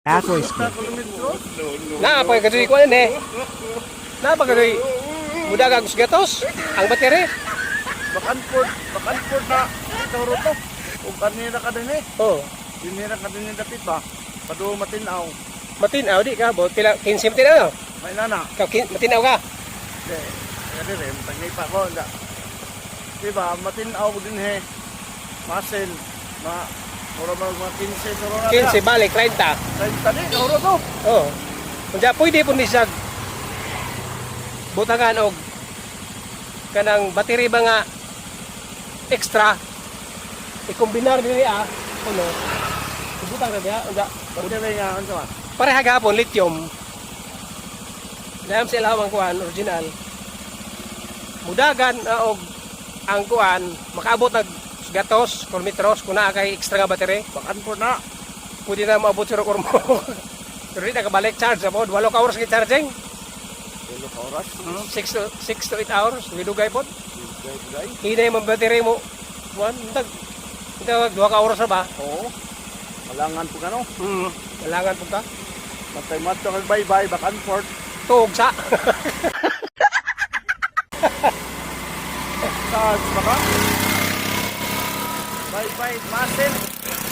Athlete School. Napagadoy ko ano eh. Napagadoy. Muda gagus gatos ang bateri. Bakan na ituro to. Kung kanina ka din eh. Oh, Dinira ka din yung dapit ba? Pado matinaw. matinaw di ka bo pila 15 matinaw. May nana. Ka matinaw ka. Kaya rin, tagay pa ko. Diba, matinaw din he. Masin. Puro mga 15 turo na. 15 balik 30. Kahit tadi, nauro to. Oh. Kunya pwede po ni siya butangan og kanang bateri ba nga extra i-combinar dili kuno butang na diha unda Pagkabay nga, ano ba? pareha gapon lithium dahil sila ang kuan original mudagan og ang kuan makaabot nag gatos kilometros kun naa kay extra nga bateri Bakan po na. pwede na maabot sa kormo pero di na kabalik charge apod 8 ka oras kay charging 12 oras. 6 to 8 hours widugay pod Gay-gay. hina yung bateri mo kuan tag 2 ka oras na ba Oo. Malangan po ka no. kailangan po ka Matay-mat ka bye-bye, bakan port. tuog sa Charge ba ka? Bye-bye, masin.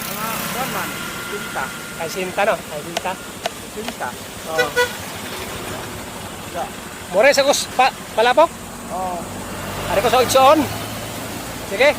Mga gaman. Pinta. ay sinta no ay sinta Pinta. oh. Ja. More sa kus palapok Oo. ari ko sa igsoon sige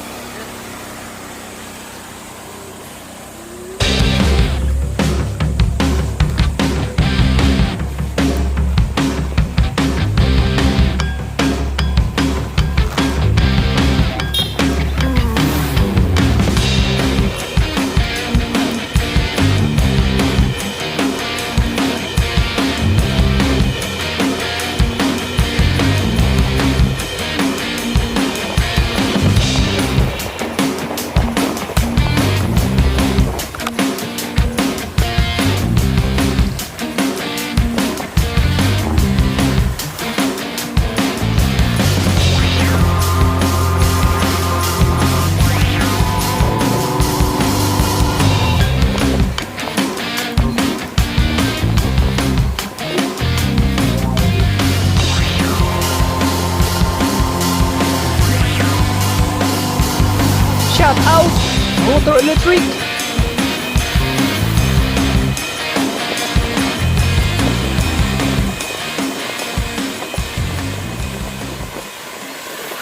shout out Motor Electric